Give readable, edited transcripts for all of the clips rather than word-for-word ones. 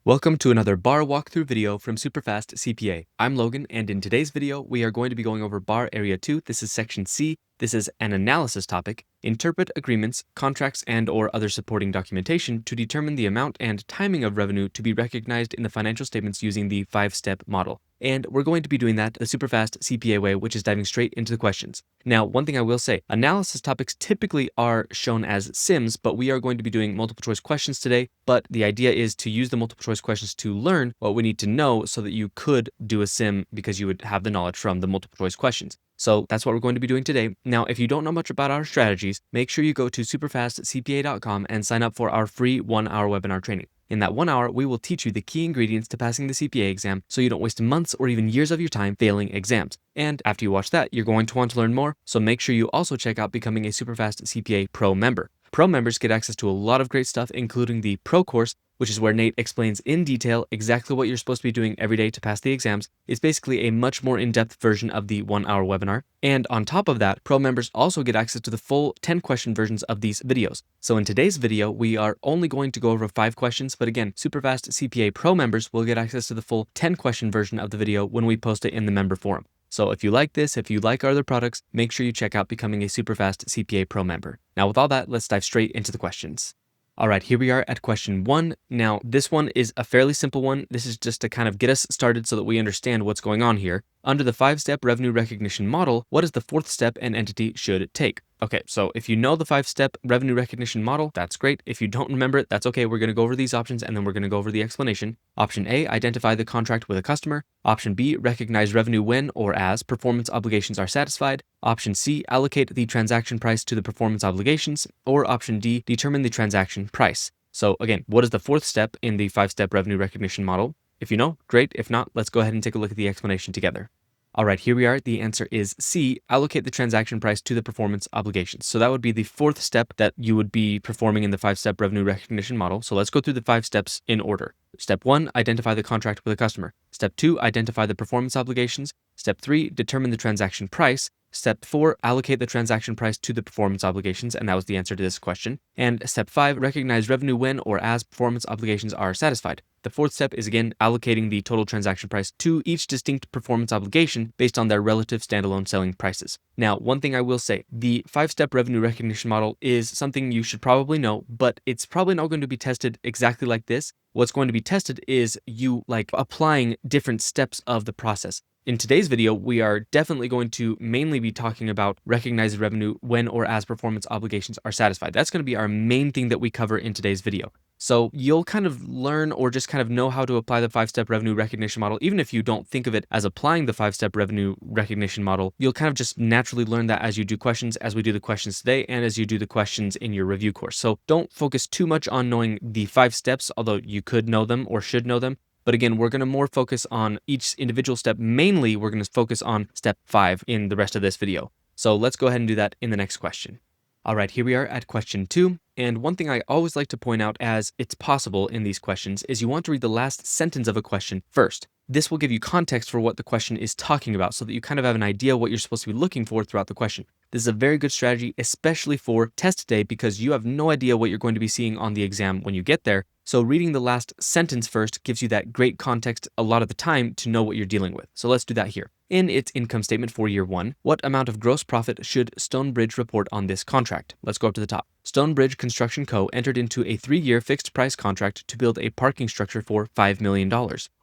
Welcome to another bar walkthrough video from SuperfastCPA. I'm Logan, and in today's video, we are going to be going over bar area 2. This is section C. This is an analysis topic. Interpret agreements, contracts, and/or other supporting documentation to determine the amount and timing of revenue to be recognized in the financial statements using the 5-step model. And we're going to be doing that the Superfast CPA way, which is diving straight into the questions. Now, one thing I will say, analysis topics typically are shown as sims, but we are going to be doing multiple choice questions today. But the idea is to use the multiple choice questions to learn what we need to know so that you could do a sim because you would have the knowledge from the multiple choice questions. So that's what we're going to be doing today. Now, if you don't know much about our strategies, make sure you go to superfastcpa.com and sign up for our free 1-hour webinar training. In that 1 hour, we will teach you the key ingredients to passing the CPA exam so you don't waste months or even years of your time failing exams. And after you watch that, you're going to want to learn more, so make sure you also check out becoming a Superfast CPA Pro member. Pro members get access to a lot of great stuff, including the Pro course, which is where Nate explains in detail exactly what you're supposed to be doing every day to pass the exams. It's basically a much more in-depth version of the 1-hour webinar. And on top of that, Pro members also get access to the full 10-question versions of these videos. So in today's video, we are only going to go over 5 questions, but again, Superfast CPA Pro members will get access to the full 10-question version of the video when we post it in the member forum. So if you like this, if you like our other products, make sure you check out becoming a Superfast CPA Pro member. Now with all that, let's dive straight into the questions. All right, here we are at question 1. Now, this one is a fairly simple one. This is just to kind of get us started so that we understand what's going on here. Under the 5-step revenue recognition model, what is the 4th step an entity should take? Okay, so if you know the 5-step revenue recognition model, that's great. If you don't remember it, that's okay. We're going to go over these options and then we're going to go over the explanation. Option A, identify the contract with a customer. Option B, recognize revenue when or as performance obligations are satisfied. Option C, allocate the transaction price to the performance obligations. Or option D, determine the transaction price. So again, what is the 4th step in the 5-step revenue recognition model? If you know, great. If not, let's go ahead and take a look at the explanation together. All right, here we are. The answer is C, allocate the transaction price to the performance obligations. So that would be the 4th step that you would be performing in the 5-step revenue recognition model. So let's go through the 5 steps in order. Step 1, identify the contract with a customer. Step 2, identify the performance obligations. Step 3, determine the transaction price. Step 4, allocate the transaction price to the performance obligations, and that was the answer to this question. And step 5, recognize revenue when or as performance obligations are satisfied. The 4th step is again allocating the total transaction price to each distinct performance obligation based on their relative standalone selling prices. Now, one thing I will say, the 5-step revenue recognition model is something you should probably know, but it's probably not going to be tested exactly like this. What's going to be tested is you applying different steps of the process. In today's video, we are definitely going to mainly be talking about recognize revenue when or as performance obligations are satisfied. That's going to be our main thing that we cover in today's video. So you'll kind of learn or just kind of know how to apply the 5-step revenue recognition model. Even if you don't think of it as applying the 5-step revenue recognition model, you'll kind of just naturally learn that as you do questions, as we do the questions today, and as you do the questions in your review course. So don't focus too much on knowing the 5 steps, although you could know them or should know them. But again, we're going to more focus on each individual step. Mainly, we're going to focus on step 5 in the rest of this video. So let's go ahead and do that in the next question. All right, here we are at question 2. And one thing I always like to point out as it's possible in these questions is you want to read the last sentence of a question first. This will give you context for what the question is talking about so that you kind of have an idea what you're supposed to be looking for throughout the question. This is a very good strategy, especially for test day, because you have no idea what you're going to be seeing on the exam when you get there. So reading the last sentence first gives you that great context a lot of the time to know what you're dealing with. So let's do that here. In its income statement for year 1, what amount of gross profit should Stonebridge report on this contract? Let's go up to the top. Stonebridge Construction Co. entered into a 3-year fixed price contract to build a parking structure for $5 million.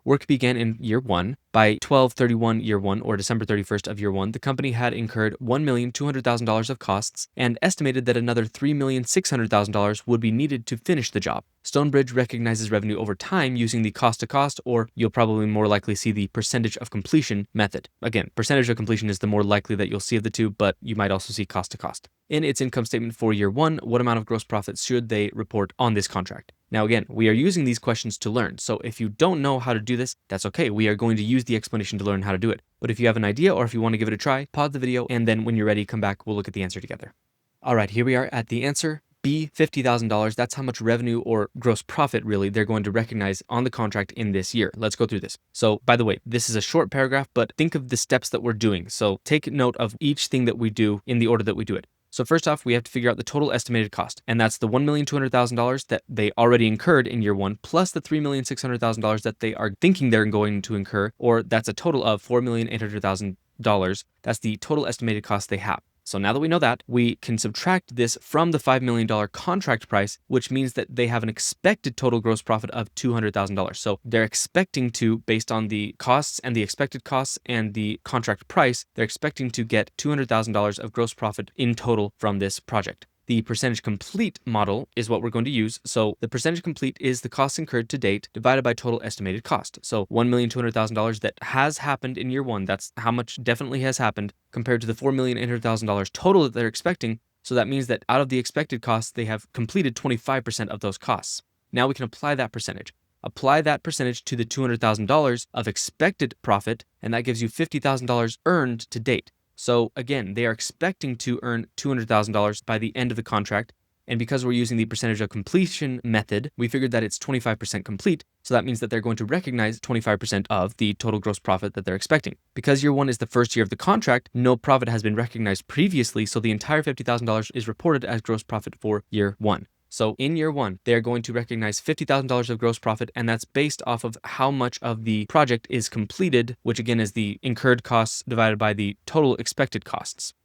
Work began in year 1. By 12/31 year 1 or December 31st of year 1, the company had incurred $1,200,000 of costs and estimated that another $3,600,000 would be needed to finish the job. Stonebridge recognizes revenue over time using the cost to cost, or you'll probably more likely see the percentage of completion method. Again, percentage of completion is the more likely that you'll see of the two, but you might also see cost to cost. In its income statement for year 1, what amount of gross profit should they report on this contract? Now again, we are using these questions to learn, so if you don't know how to do this, that's okay. We are going to use the explanation to learn how to do it. But if you have an idea or if you want to give it a try, pause the video, and then when you're ready, come back, we'll look at the answer together. All right, here we are at the answer. B, $50,000. That's how much revenue or gross profit, really, they're going to recognize on the contract in this year. Let's go through this. So, by the way, this is a short paragraph, but think of the steps that we're doing. So take note of each thing that we do in the order that we do it. So first off, we have to figure out the total estimated cost, and that's the $1,200,000 that they already incurred in year one, plus the $3,600,000 that they are thinking they're going to incur, or that's a total of $4,800,000. That's the total estimated cost they have. So now that we know that, we can subtract this from the $5 million contract price, which means that they have an expected total gross profit of $200,000. So they're expecting to, based on the costs and the expected costs and the contract price, they're expecting to get $200,000 of gross profit in total from this project. The percentage complete model is what we're going to use. So the percentage complete is the costs incurred to date divided by total estimated cost. So $1,200,000 that has happened in year one, that's how much definitely has happened, compared to the $4,800,000 total that they're expecting. So that means that out of the expected costs, they have completed 25% of those costs. Now we can apply that percentage. Apply that percentage to the $200,000 of expected profit, and that gives you $50,000 earned to date. So again, they are expecting to earn $200,000 by the end of the contract. And because we're using the percentage of completion method, we figured that it's 25% complete. So that means that they're going to recognize 25% of the total gross profit that they're expecting. Because year one is the first year of the contract, no profit has been recognized previously. So the entire $50,000 is reported as gross profit for year one. So in year one, they're going to recognize $50,000 of gross profit, and that's based off of how much of the project is completed, which again is the incurred costs divided by the total expected costs.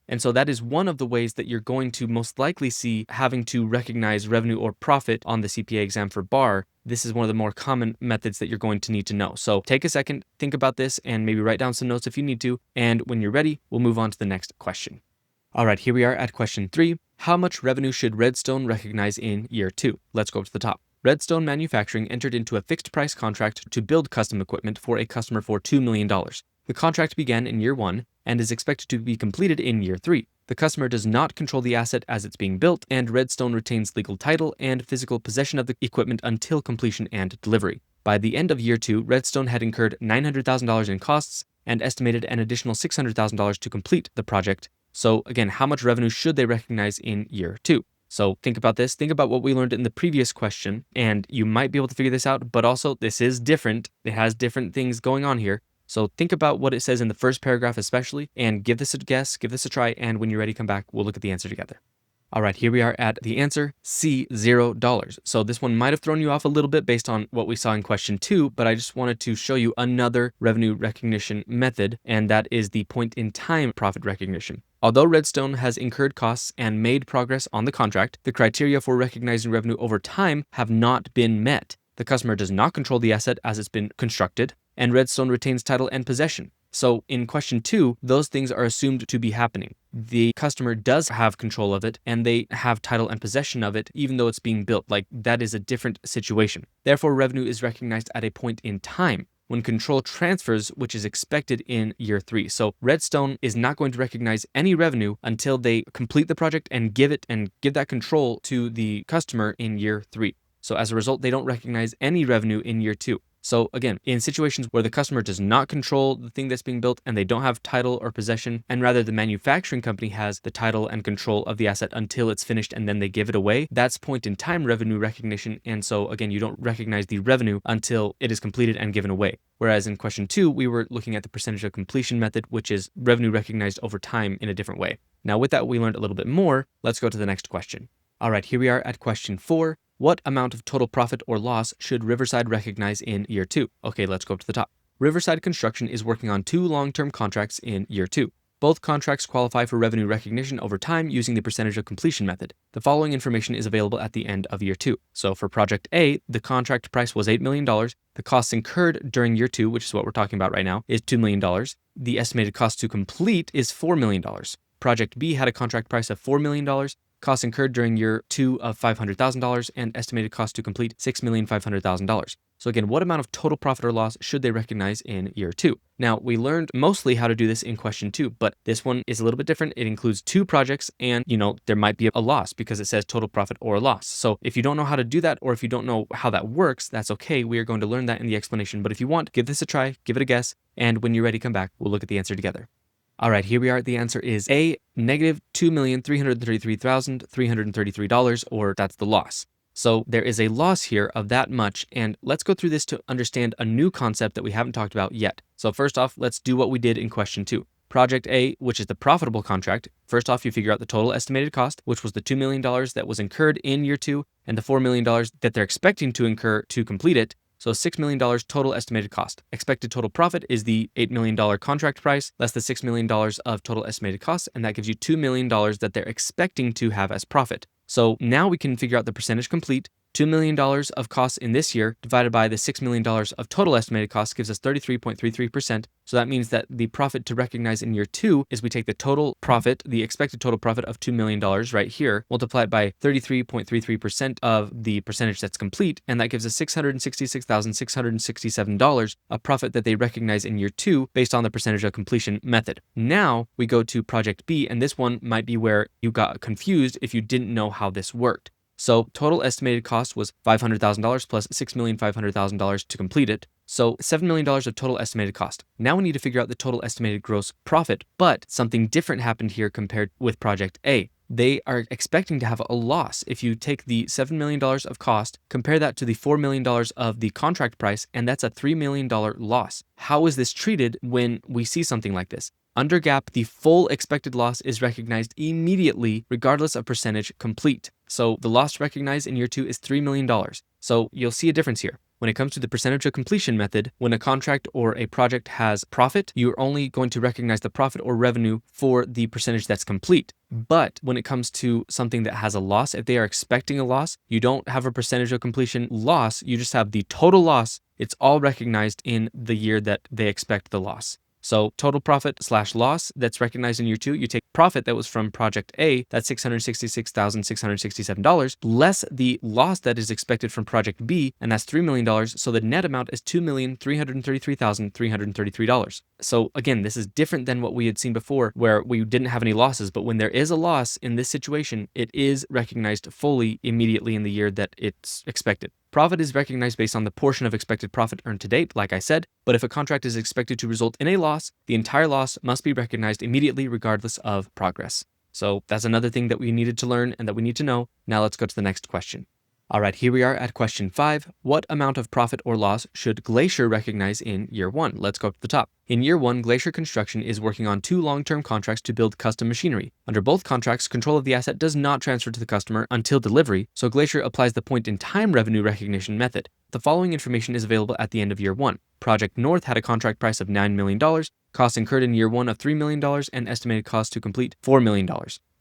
And so that is one of the ways that you're going to most likely see having to recognize revenue or profit on the CPA exam for BAR. This is one of the more common methods that you're going to need to know. So take a second, think about this, and maybe write down some notes if you need to. And when you're ready, we'll move on to the next question. All right, here we are at question 3. How much revenue should Redstone recognize in year 2? Let's go to the top. Redstone Manufacturing entered into a fixed price contract to build custom equipment for a customer for $2 million. The contract began in year 1 and is expected to be completed in year 3. The customer does not control the asset as it's being built, and Redstone retains legal title and physical possession of the equipment until completion and delivery. By the end of year 2, Redstone had incurred $900,000 in costs and estimated an additional $600,000 to complete the project. So again, how much revenue should they recognize in year 2? So think about this. Think about what we learned in the previous question, and you might be able to figure this out, but also this is different. It has different things going on here. So think about what it says in the first paragraph especially, and give this a guess, give this a try, and when you're ready, come back. We'll look at the answer together. All right, here we are at the answer, C, $0. So this one might have thrown you off a little bit based on what we saw in question 2, but I just wanted to show you another revenue recognition method, and that is the point-in-time profit recognition. Although Redstone has incurred costs and made progress on the contract, the criteria for recognizing revenue over time have not been met. The customer does not control the asset as it's been constructed, and Redstone retains title and possession. So in question 2, those things are assumed to be happening. The customer does have control of it, and they have title and possession of it, even though it's being built. Like, that is a different situation. Therefore, revenue is recognized at a point in time when control transfers, which is expected in year 3. So Redstone is not going to recognize any revenue until they complete the project and give that control to the customer in year 3. So as a result, they don't recognize any revenue in year 2. So again, in situations where the customer does not control the thing that's being built and they don't have title or possession, and rather the manufacturing company has the title and control of the asset until it's finished and then they give it away, that's point-in-time revenue recognition. And so again, you don't recognize the revenue until it is completed and given away. Whereas in question 2, we were looking at the percentage of completion method, which is revenue recognized over time in a different way. Now with that, we learned a little bit more. Let's go to the next question. All right, here we are at question 4. What amount of total profit or loss should Riverside recognize in year 2? Okay, let's go up to the top. Riverside Construction is working on 2 long-term contracts in year 2. Both contracts qualify for revenue recognition over time using the percentage of completion method. The following information is available at the end of year 2. So for project A, the contract price was $8 million. The costs incurred during year 2, which is what we're talking about right now, is $2 million. The estimated cost to complete is $4 million. Project B had a contract price of $4 million. Costs incurred during year 2 of $500,000, and estimated cost to complete $6,500,000. So again, what amount of total profit or loss should they recognize in year 2? Now, we learned mostly how to do this in question 2, but this one is a little bit different. It includes 2 projects, and there might be a loss because it says total profit or loss. So if you don't know how to do that, or if you don't know how that works, that's okay. We are going to learn that in the explanation. But if you want, give this a try, give it a guess, and when you're ready, come back. We'll look at the answer together. All right, here we are. The answer is A, negative $2,333,333, or that's the loss. So there is a loss here of that much, and let's go through this to understand a new concept that we haven't talked about yet. So first off, let's do what we did in question 2. Project A, which is the profitable contract, first off, you figure out the total estimated cost, which was the $2 million that was incurred in year 2 and the $4 million that they're expecting to incur to complete it. So $6 million total estimated cost. Expected total profit is the $8 million contract price less the $6 million of total estimated costs, and that gives you $2 million that they're expecting to have as profit. So now we can figure out the percentage complete. $2 million of costs in this year divided by the $6 million of total estimated costs gives us 33.33%. So that means that the profit to recognize in year 2 is we take the total profit, the expected total profit of $2 million right here, multiply it by 33.33% of the percentage that's complete, and that gives us $666,667 of profit that they recognize in year 2 based on the percentage of completion method. Now we go to Project B, and this one might be where you got confused if you didn't know how this worked. So total estimated cost was $500,000 plus $6,500,000 to complete it. So $7 million of total estimated cost. Now we need to figure out the total estimated gross profit, but something different happened here compared with Project A. They are expecting to have a loss. If you take the $7 million of cost, compare that to the $4 million of the contract price, and that's a $3 million loss. How is this treated when we see something like this? Under GAAP, the full expected loss is recognized immediately, regardless of percentage complete. So the loss recognized in year 2 is $3 million. So you'll see a difference here. When it comes to the percentage of completion method, when a contract or a project has profit, you're only going to recognize the profit or revenue for the percentage that's complete. But when it comes to something that has a loss, if they are expecting a loss, you don't have a percentage of completion loss, you just have the total loss. It's all recognized in the year that they expect the loss. So total profit / loss that's recognized in year 2, you take profit that was from Project A, that's $666,667, less the loss that is expected from Project B, and that's $3 million. So the net amount is $2,333,333. So again, this is different than what we had seen before where we didn't have any losses, but when there is a loss in this situation, it is recognized fully immediately in the year that it's expected. Profit is recognized based on the portion of expected profit earned to date, like I said, but if a contract is expected to result in a loss, the entire loss must be recognized immediately regardless of progress. So that's another thing that we needed to learn and that we need to know. Now let's go to the next question. All right, here we are at question 5. What amount of profit or loss should Glacier recognize in year 1? Let's go up to the top. In year 1, Glacier Construction is working on 2 long-term contracts to build custom machinery. Under both contracts, control of the asset does not transfer to the customer until delivery, so Glacier applies the point-in-time revenue recognition method. The following information is available at the end of year 1. Project North had a contract price of $9 million, costs incurred in year 1 of $3 million, and estimated cost to complete $4 million.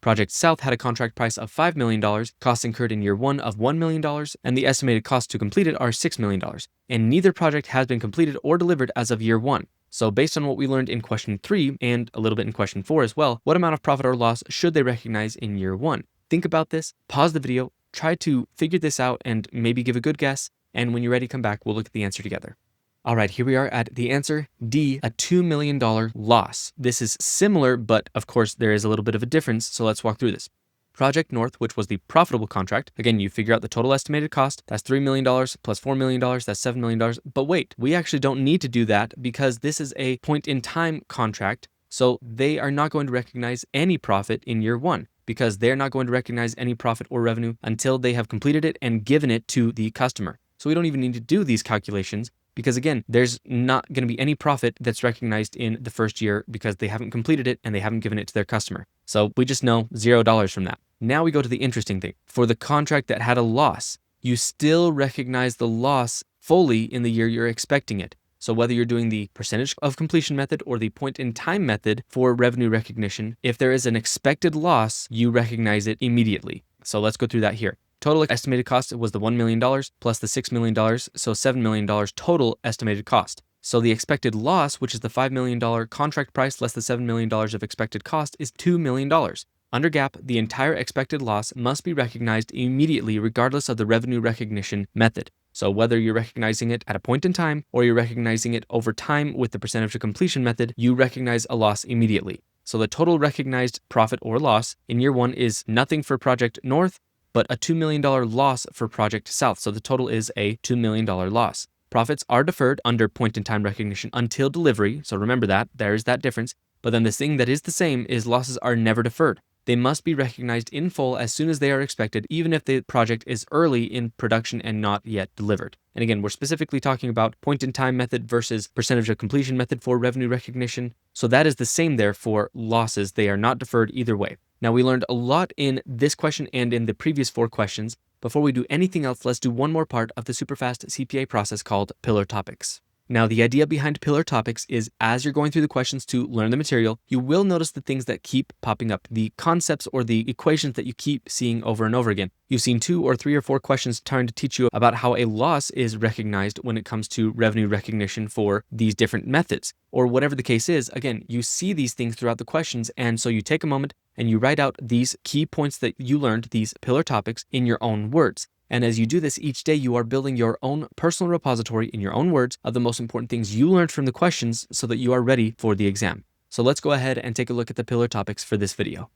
Project South had a contract price of $5 million, costs incurred in year 1 of $1 million, and the estimated costs to complete it are $6 million. And neither project has been completed or delivered as of year 1. So based on what we learned in question 3 and a little bit in question 4 as well, what amount of profit or loss should they recognize in year 1? Think about this, pause the video, try to figure this out and maybe give a good guess, and when you're ready, come back, we'll look at the answer together. All right, here we are at the answer D, a $2 million loss. This is similar, but of course there is a little bit of a difference, so let's walk through this. Project North, which was the profitable contract, again, you figure out the total estimated cost, that's $3 million plus $4 million, that's $7 million. But wait, we actually don't need to do that because this is a point-in-time contract, so they are not going to recognize any profit in year 1 because they're not going to recognize any profit or revenue until they have completed it and given it to the customer. So we don't even need to do these calculations because again, there's not going to be any profit that's recognized in the first year because they haven't completed it and they haven't given it to their customer. So we just know $0 from that. Now we go to the interesting thing. For the contract that had a loss, you still recognize the loss fully in the year you're expecting it. So whether you're doing the percentage of completion method or the point-in-time method for revenue recognition, if there is an expected loss, you recognize it immediately. So let's go through that here. Total estimated cost was the $1 million plus the $6 million, so $7 million total estimated cost. So the expected loss, which is the $5 million contract price less the $7 million of expected cost, is $2 million. Under GAAP, the entire expected loss must be recognized immediately regardless of the revenue recognition method. So whether you're recognizing it at a point in time or you're recognizing it over time with the percentage of completion method, you recognize a loss immediately. So the total recognized profit or loss in year 1 is nothing for Project North, but a $2 million loss for Project South. So the total is a $2 million loss. Profits are deferred under point-in-time recognition until delivery. So remember that, there's that difference. But then the thing that is the same is losses are never deferred. they must be recognized in full as soon as they are expected, even if the project is early in production and not yet delivered. And again, we're specifically talking about point-in-time method versus percentage of completion method for revenue recognition. So that is the same there for losses. They are not deferred either way. Now, we learned a lot in this question and in the previous 4 questions. Before we do anything else, let's do one more part of the SuperFast CPA process called pillar topics. Now, the idea behind pillar topics is as you're going through the questions to learn the material, you will notice the things that keep popping up, the concepts or the equations that you keep seeing over and over again. You've seen 2 or 3 or 4 questions trying to teach you about how a loss is recognized when it comes to revenue recognition for these different methods, or whatever the case is. Again, you see these things throughout the questions, and so you take a moment and you write out these key points that you learned, these pillar topics, in your own words. And as you do this each day, you are building your own personal repository in your own words of the most important things you learned from the questions so that you are ready for the exam. So let's go ahead and take a look at the pillar topics for this video.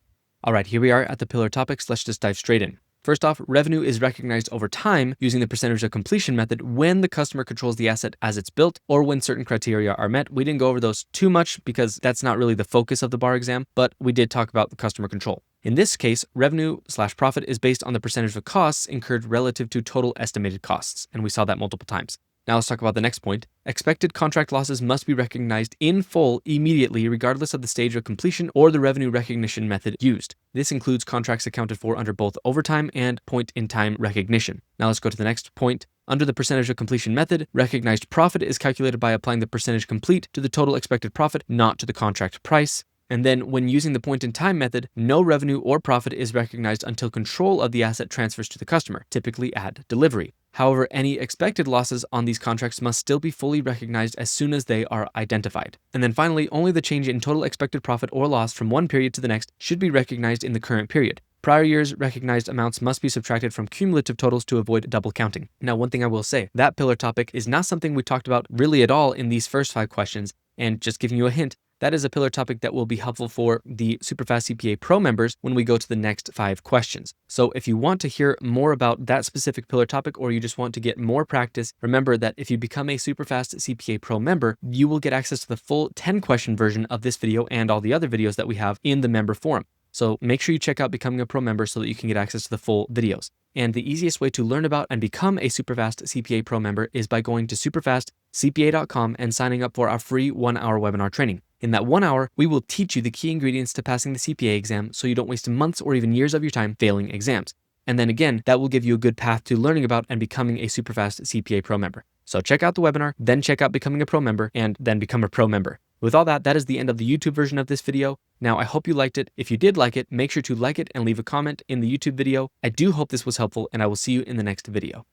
All right, here we are at the pillar topics. Let's just dive straight in. First off, revenue is recognized over time using the percentage of completion method when the customer controls the asset as it's built or when certain criteria are met. We didn't go over those too much because that's not really the focus of the BAR exam, but we did talk about the customer control. In this case, revenue/profit is based on the percentage of costs incurred relative to total estimated costs, and we saw that multiple times. Now let's talk about the next point. Expected contract losses must be recognized in full immediately, regardless of the stage of completion or the revenue recognition method used. This includes contracts accounted for under both overtime and point-in-time recognition. Now let's go to the next point. Under the percentage of completion method, recognized profit is calculated by applying the percentage complete to the total expected profit, not to the contract price. And then when using the point-in-time method, no revenue or profit is recognized until control of the asset transfers to the customer, typically at delivery. However, any expected losses on these contracts must still be fully recognized as soon as they are identified. And then finally, only the change in total expected profit or loss from one period to the next should be recognized in the current period. Prior years' recognized amounts must be subtracted from cumulative totals to avoid double counting. Now, one thing I will say, that pillar topic is not something we talked about really at all in these first 5 questions, and just giving you a hint, that is a pillar topic that will be helpful for the SuperFast CPA Pro members when we go to the next 5 questions. So if you want to hear more about that specific pillar topic, or you just want to get more practice, remember that if you become a SuperFast CPA Pro member, you will get access to the full 10-question version of this video and all the other videos that we have in the member forum. So make sure you check out becoming a pro member so that you can get access to the full videos. And the easiest way to learn about and become a SuperFast CPA Pro member is by going to superfastcpa.com and signing up for our free 1-hour webinar training. In that 1 hour, we will teach you the key ingredients to passing the CPA exam so you don't waste months or even years of your time failing exams. And then again, that will give you a good path to learning about and becoming a SuperFast CPA Pro member. So check out the webinar, then check out becoming a pro member, and then become a pro member. With all that, that is the end of the YouTube version of this video. Now, I hope you liked it. If you did like it, make sure to like it and leave a comment in the YouTube video. I do hope this was helpful, and I will see you in the next video.